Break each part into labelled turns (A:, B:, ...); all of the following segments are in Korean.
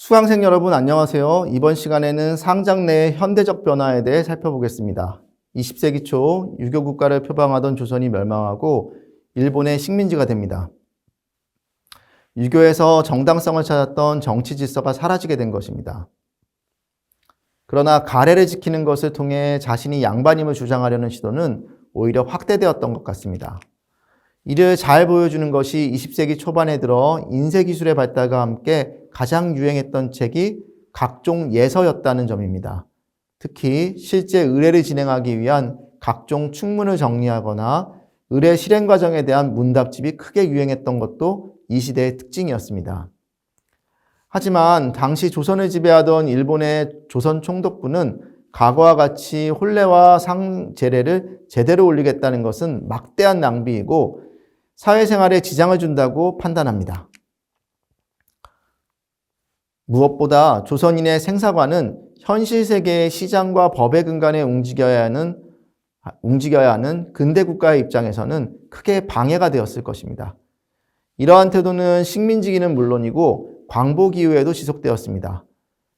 A: 수강생 여러분 안녕하세요. 이번 시간에는 상장내의 현대적 변화에 대해 살펴보겠습니다. 20세기 초 유교 국가를 표방하던 조선이 멸망하고 일본의 식민지가 됩니다. 유교에서 정당성을 찾았던 정치 질서가 사라지게 된 것입니다. 그러나 가래를 지키는 것을 통해 자신이 양반임을 주장하려는 시도는 오히려 확대되었던 것 같습니다. 이를 잘 보여주는 것이 20세기 초반에 들어 인쇄기술의 발달과 함께 가장 유행했던 책이 각종 예서였다는 점입니다. 특히 실제 의례를 진행하기 위한 각종 축문을 정리하거나 의례 실행 과정에 대한 문답집이 크게 유행했던 것도 이 시대의 특징이었습니다. 하지만 당시 조선을 지배하던 일본의 조선 총독부는 과거와 같이 혼례와 상제례를 제대로 올리겠다는 것은 막대한 낭비이고 사회생활에 지장을 준다고 판단합니다. 무엇보다 조선인의 생사관은 현실 세계의 시장과 법의 근간에 움직여야 하는 근대 국가의 입장에서는 크게 방해가 되었을 것입니다. 이러한 태도는 식민지기는 물론이고 광복 이후에도 지속되었습니다.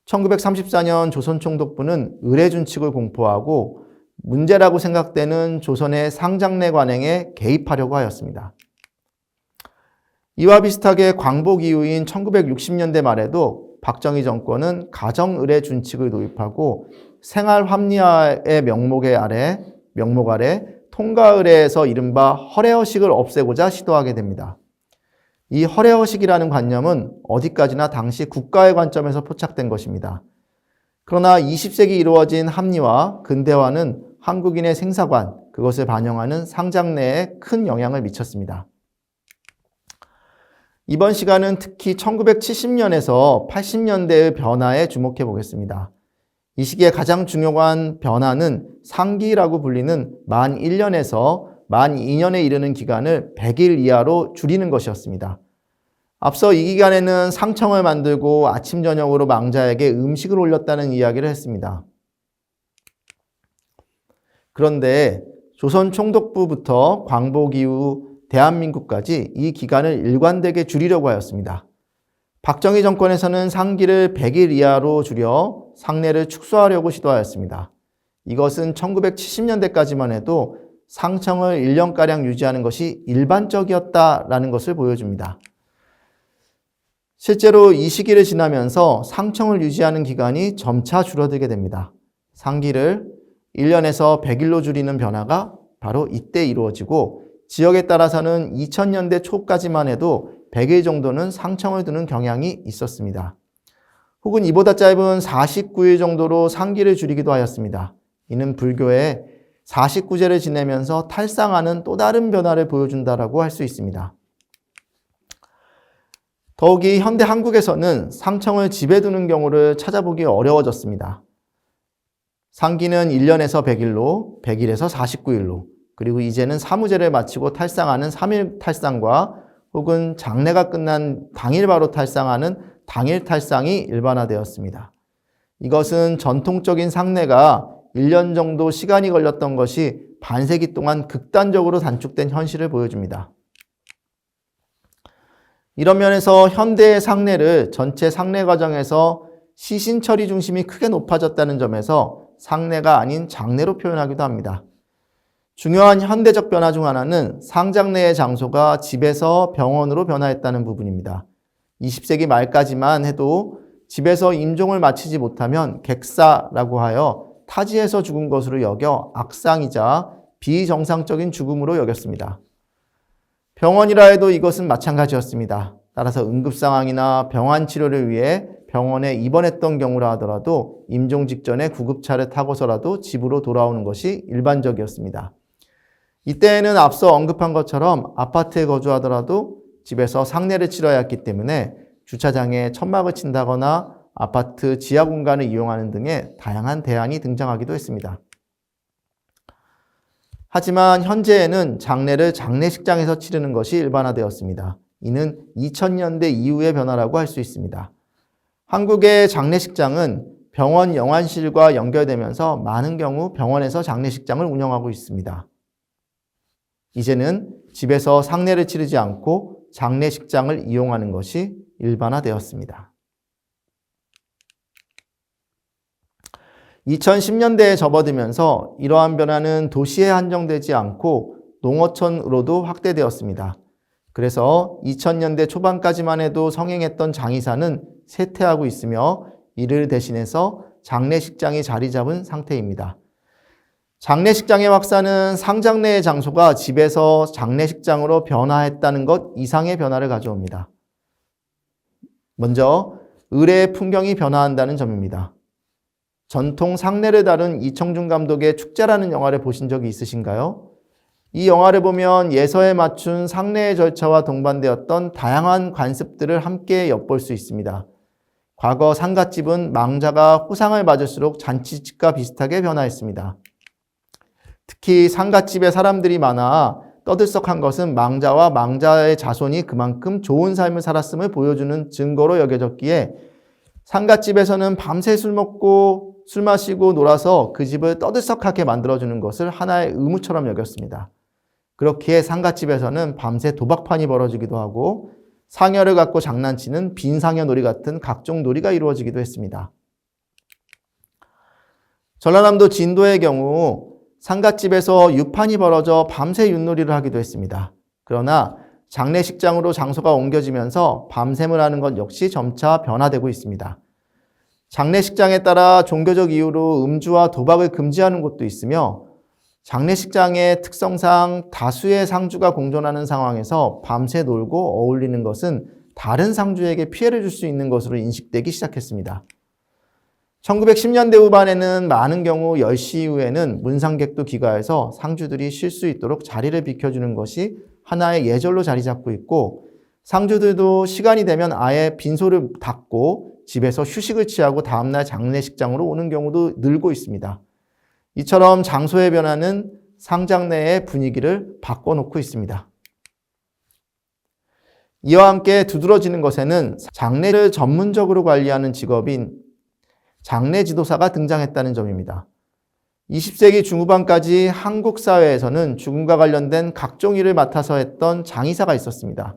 A: 1934년 조선 총독부는 의례준칙을 공포하고 문제라고 생각되는 조선의 상장내 관행에 개입하려고 하였습니다. 이와 비슷하게 광복 이후인 1960년대 말에도 박정희 정권은 가정의례 준칙을 도입하고 생활합리화의 명목 아래 통가의례에서 이른바 허례허식을 없애고자 시도하게 됩니다. 이 허례허식이라는 관념은 어디까지나 당시 국가의 관점에서 포착된 것입니다. 그러나 20세기 이루어진 합리화, 근대화는 한국인의 생사관, 그것을 반영하는 상장내에 큰 영향을 미쳤습니다. 이번 시간은 특히 1970년에서 80년대의 변화에 주목해 보겠습니다. 이 시기에 가장 중요한 변화는 상기라고 불리는 만 1년에서 만 2년에 이르는 기간을 100일 이하로 줄이는 것이었습니다. 앞서 이 기간에는 상청을 만들고 아침 저녁으로 망자에게 음식을 올렸다는 이야기를 했습니다. 그런데 조선 총독부부터 광복 이후 대한민국까지 이 기간을 일관되게 줄이려고 하였습니다. 박정희 정권에서는 상기를 100일 이하로 줄여 상례를 축소하려고 시도하였습니다. 이것은 1970년대까지만 해도 상청을 1년가량 유지하는 것이 일반적이었다라는 것을 보여줍니다. 실제로 이 시기를 지나면서 상청을 유지하는 기간이 점차 줄어들게 됩니다. 상기를 1년에서 100일로 줄이는 변화가 바로 이때 이루어지고 지역에 따라서는 2000년대 초까지만 해도 100일 정도는 상청을 두는 경향이 있었습니다. 혹은 이보다 짧은 49일 정도로 상기를 줄이기도 하였습니다. 이는 불교의 49제를 지내면서 탈상하는 또 다른 변화를 보여준다라고 할 수 있습니다. 더욱이 현대 한국에서는 상청을 집에 두는 경우를 찾아보기 어려워졌습니다. 상기는 1년에서 100일로, 100일에서 49일로, 그리고 이제는 사무제를 마치고 탈상하는 3일 탈상과 혹은 장례가 끝난 당일 바로 탈상하는 당일 탈상이 일반화되었습니다. 이것은 전통적인 상례가 1년 정도 시간이 걸렸던 것이 반세기 동안 극단적으로 단축된 현실을 보여줍니다. 이런 면에서 현대의 상례를 전체 상례 과정에서 시신 처리 중심이 크게 높아졌다는 점에서 상례가 아닌 장례로 표현하기도 합니다. 중요한 현대적 변화 중 하나는 상장례의 장소가 집에서 병원으로 변화했다는 부분입니다. 20세기 말까지만 해도 집에서 임종을 마치지 못하면 객사라고 하여 타지에서 죽은 것으로 여겨 악상이자 비정상적인 죽음으로 여겼습니다. 병원이라 해도 이것은 마찬가지였습니다. 따라서 응급상황이나 병환 치료를 위해 병원에 입원했던 경우라 하더라도 임종 직전에 구급차를 타고서라도 집으로 돌아오는 것이 일반적이었습니다. 이때에는 앞서 언급한 것처럼 아파트에 거주하더라도 집에서 상례를 치러야 했기 때문에 주차장에 천막을 친다거나 아파트 지하 공간을 이용하는 등의 다양한 대안이 등장하기도 했습니다. 하지만 현재에는 장례를 장례식장에서 치르는 것이 일반화되었습니다. 이는 2000년대 이후의 변화라고 할 수 있습니다. 한국의 장례식장은 병원 영안실과 연결되면서 많은 경우 병원에서 장례식장을 운영하고 있습니다. 이제는 집에서 상례를 치르지 않고 장례식장을 이용하는 것이 일반화되었습니다. 2010년대에 접어들면서 이러한 변화는 도시에 한정되지 않고 농어촌으로도 확대되었습니다. 그래서 2000년대 초반까지만 해도 성행했던 장의사는 쇠퇴하고 있으며 이를 대신해서 장례식장이 자리 잡은 상태입니다. 장례식장의 확산은 상장례의 장소가 집에서 장례식장으로 변화했다는 것 이상의 변화를 가져옵니다. 먼저 의례의 풍경이 변화한다는 점입니다. 전통 상례를 다룬 이청준 감독의 축제라는 영화를 보신 적이 있으신가요? 이 영화를 보면 예서에 맞춘 상례의 절차와 동반되었던 다양한 관습들을 함께 엿볼 수 있습니다. 과거 상갓집은 망자가 호상을 맞을수록 잔치집과 비슷하게 변화했습니다. 특히 상갓집에 사람들이 많아 떠들썩한 것은 망자와 망자의 자손이 그만큼 좋은 삶을 살았음을 보여주는 증거로 여겨졌기에 상갓집에서는 밤새 술 먹고 술 마시고 놀아서 그 집을 떠들썩하게 만들어주는 것을 하나의 의무처럼 여겼습니다. 그렇기에 상갓집에서는 밤새 도박판이 벌어지기도 하고 상여를 갖고 장난치는 빈상여 놀이 같은 각종 놀이가 이루어지기도 했습니다. 전라남도 진도의 경우 상갓집에서 유판이 벌어져 밤새 윷놀이를 하기도 했습니다. 그러나 장례식장으로 장소가 옮겨지면서 밤샘을 하는 것 역시 점차 변화되고 있습니다. 장례식장에 따라 종교적 이유로 음주와 도박을 금지하는 곳도 있으며 장례식장의 특성상 다수의 상주가 공존하는 상황에서 밤새 놀고 어울리는 것은 다른 상주에게 피해를 줄 수 있는 것으로 인식되기 시작했습니다. 1910년대 후반에는 많은 경우 10시 이후에는 문상객도 귀가해서 상주들이 쉴 수 있도록 자리를 비켜주는 것이 하나의 예절로 자리 잡고 있고 상주들도 시간이 되면 아예 빈소를 닫고 집에서 휴식을 취하고 다음날 장례식장으로 오는 경우도 늘고 있습니다. 이처럼 장소의 변화는 상장내의 분위기를 바꿔놓고 있습니다. 이와 함께 두드러지는 것에는 장례를 전문적으로 관리하는 직업인 장례지도사가 등장했다는 점입니다. 20세기 중후반까지 한국 사회에서는 죽음과 관련된 각종 일을 맡아서 했던 장의사가 있었습니다.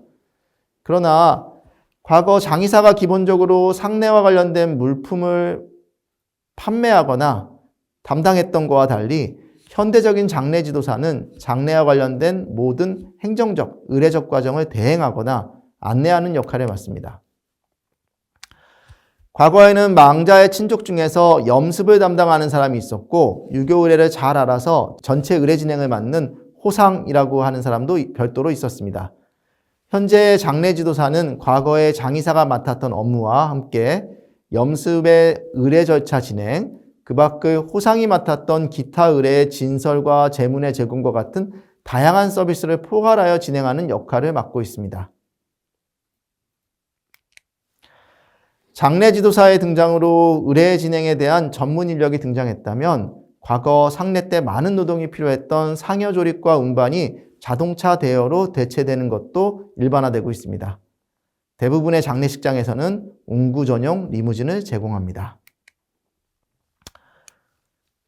A: 그러나 과거 장의사가 기본적으로 상례와 관련된 물품을 판매하거나 담당했던 것과 달리 현대적인 장례지도사는 장례와 관련된 모든 행정적, 의례적 과정을 대행하거나 안내하는 역할을 맡습니다. 과거에는 망자의 친족 중에서 염습을 담당하는 사람이 있었고 유교 의례를 잘 알아서 전체 의례 진행을 맡는 호상이라고 하는 사람도 별도로 있었습니다. 현재 장례지도사는 과거의 장의사가 맡았던 업무와 함께 염습의 의례 절차 진행, 그 밖의 호상이 맡았던 기타 의례의 진설과 제문의 제공과 같은 다양한 서비스를 포괄하여 진행하는 역할을 맡고 있습니다. 장례지도사의 등장으로 의례 진행에 대한 전문 인력이 등장했다면 과거 상례 때 많은 노동이 필요했던 상여 조립과 운반이 자동차 대여로 대체되는 것도 일반화되고 있습니다. 대부분의 장례식장에서는 운구 전용 리무진을 제공합니다.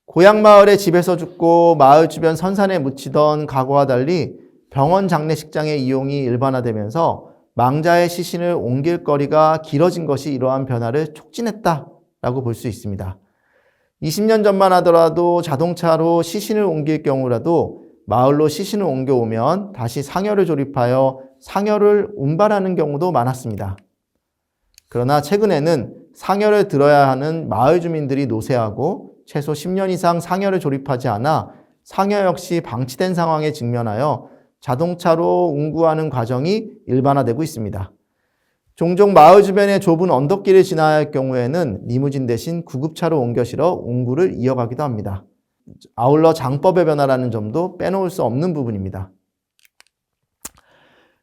A: 고향 마을에 집에서 죽고 마을 주변 선산에 묻히던 과거와 달리 병원 장례식장의 이용이 일반화되면서 망자의 시신을 옮길 거리가 길어진 것이 이러한 변화를 촉진했다라고 볼 수 있습니다. 20년 전만 하더라도 자동차로 시신을 옮길 경우라도 마을로 시신을 옮겨오면 다시 상여를 조립하여 상여를 운반하는 경우도 많았습니다. 그러나 최근에는 상여를 들어야 하는 마을 주민들이 노쇠하고 최소 10년 이상 상여를 조립하지 않아 상여 역시 방치된 상황에 직면하여 자동차로 운구하는 과정이 일반화되고 있습니다. 종종 마을 주변의 좁은 언덕길을 지나야 할 경우에는 리무진 대신 구급차로 옮겨 실어 운구를 이어가기도 합니다. 아울러 장법의 변화라는 점도 빼놓을 수 없는 부분입니다.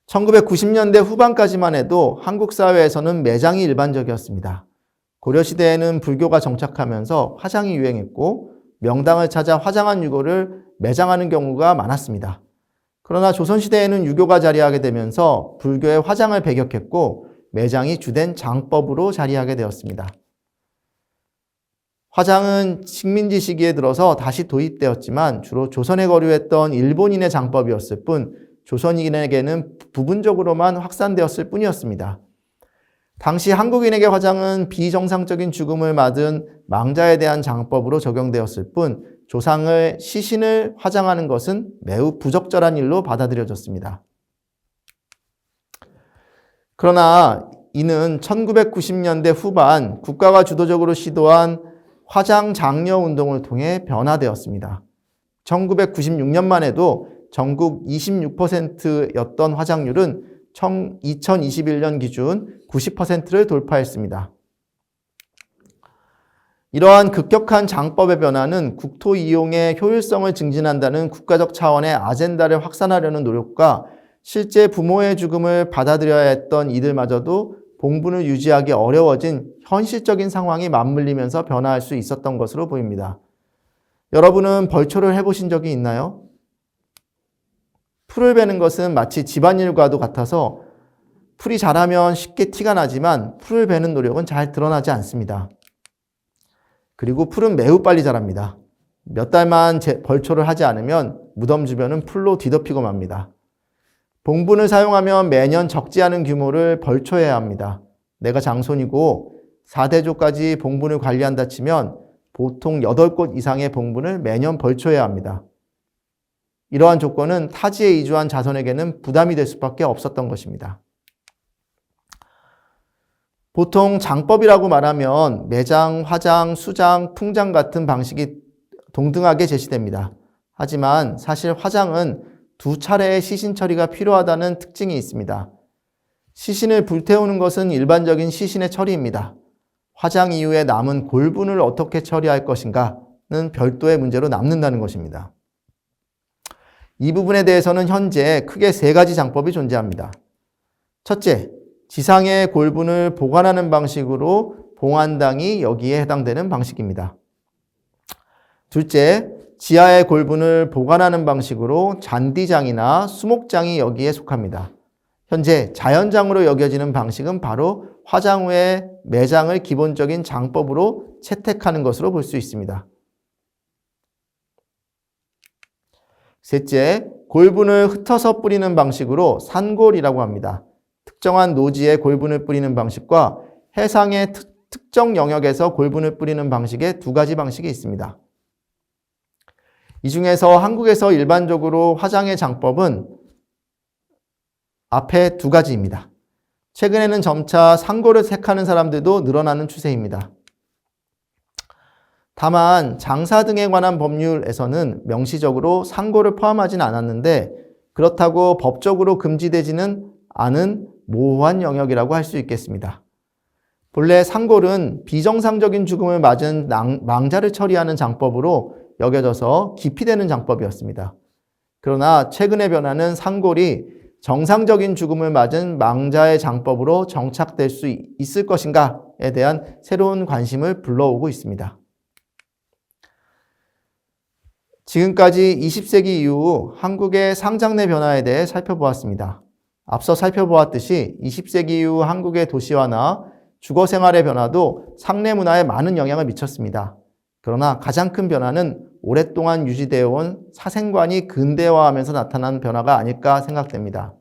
A: 1990년대 후반까지만 해도 한국 사회에서는 매장이 일반적이었습니다. 고려시대에는 불교가 정착하면서 화장이 유행했고 명당을 찾아 화장한 유고를 매장하는 경우가 많았습니다. 그러나 조선시대에는 유교가 자리하게 되면서 불교의 화장을 배격했고 매장이 주된 장법으로 자리하게 되었습니다. 화장은 식민지 시기에 들어서 다시 도입되었지만 주로 조선에 거류했던 일본인의 장법이었을 뿐 조선인에게는 부분적으로만 확산되었을 뿐이었습니다. 당시 한국인에게 화장은 비정상적인 죽음을 맞은 망자에 대한 장법으로 적용되었을 뿐 조상을 시신을 화장하는 것은 매우 부적절한 일로 받아들여졌습니다. 그러나 이는 1990년대 후반 국가가 주도적으로 시도한 화장 장려 운동을 통해 변화되었습니다. 1996년만 해도 전국 26%였던 화장률은 2021년 기준 90%를 돌파했습니다. 이러한 급격한 장법의 변화는 국토 이용의 효율성을 증진한다는 국가적 차원의 아젠다를 확산하려는 노력과 실제 부모의 죽음을 받아들여야 했던 이들마저도 봉분을 유지하기 어려워진 현실적인 상황이 맞물리면서 변화할 수 있었던 것으로 보입니다. 여러분은 벌초를 해보신 적이 있나요? 풀을 베는 것은 마치 집안일과도 같아서 풀이 자라면 쉽게 티가 나지만 풀을 베는 노력은 잘 드러나지 않습니다. 그리고 풀은 매우 빨리 자랍니다. 몇 달만 벌초를 하지 않으면 무덤 주변은 풀로 뒤덮이고 맙니다. 봉분을 사용하면 매년 적지 않은 규모를 벌초해야 합니다. 내가 장손이고 4대조까지 봉분을 관리한다 치면 보통 8곳 이상의 봉분을 매년 벌초해야 합니다. 이러한 조건은 타지에 이주한 자손에게는 부담이 될 수밖에 없었던 것입니다. 보통 장법이라고 말하면 매장, 화장, 수장, 풍장 같은 방식이 동등하게 제시됩니다. 하지만 사실 화장은 2차례의 시신 처리가 필요하다는 특징이 있습니다. 시신을 불태우는 것은 일반적인 시신의 처리입니다. 화장 이후에 남은 골분을 어떻게 처리할 것인가는 별도의 문제로 남는다는 것입니다. 이 부분에 대해서는 현재 크게 3가지 장법이 존재합니다. 첫째, 지상의 골분을 보관하는 방식으로 봉안당이 여기에 해당되는 방식입니다. 둘째, 지하의 골분을 보관하는 방식으로 잔디장이나 수목장이 여기에 속합니다. 현재 자연장으로 여겨지는 방식은 바로 화장 후에 매장을 기본적인 장법으로 채택하는 것으로 볼 수 있습니다. 셋째, 골분을 흩어서 뿌리는 방식으로 산골이라고 합니다. 특정한 노지에 골분을 뿌리는 방식과 해상의 특정 영역에서 골분을 뿌리는 방식의 2가지 방식이 있습니다. 이 중에서 한국에서 일반적으로 화장의 장법은 앞에 2가지입니다. 최근에는 점차 산골을 택하는 사람들도 늘어나는 추세입니다. 다만 장사 등에 관한 법률에서는 명시적으로 산골을 포함하진 않았는데 그렇다고 법적으로 금지되지는 않은 모호한 영역이라고 할 수 있겠습니다. 본래 산골은 비정상적인 죽음을 맞은 망자를 처리하는 장법으로 여겨져서 기피되는 장법이었습니다. 그러나 최근의 변화는 산골이 정상적인 죽음을 맞은 망자의 장법으로 정착될 수 있을 것인가에 대한 새로운 관심을 불러오고 있습니다. 지금까지 20세기 이후 한국의 상장내 변화에 대해 살펴보았습니다. 앞서 살펴보았듯이 20세기 이후 한국의 도시화나 주거 생활의 변화도 상내 문화에 많은 영향을 미쳤습니다. 그러나 가장 큰 변화는 오랫동안 유지되어 온 사생관이 근대화하면서 나타난 변화가 아닐까 생각됩니다.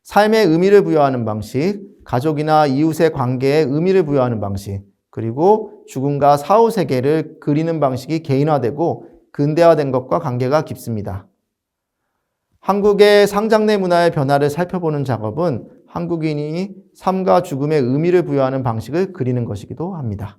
A: 삶의 의미를 부여하는 방식, 가족이나 이웃의 관계에 의미를 부여하는 방식, 그리고 죽음과 사후 세계를 그리는 방식이 개인화되고 근대화된 것과 관계가 깊습니다. 한국의 상장내 문화의 변화를 살펴보는 작업은 한국인이 삶과 죽음에 의미를 부여하는 방식을 그리는 것이기도 합니다.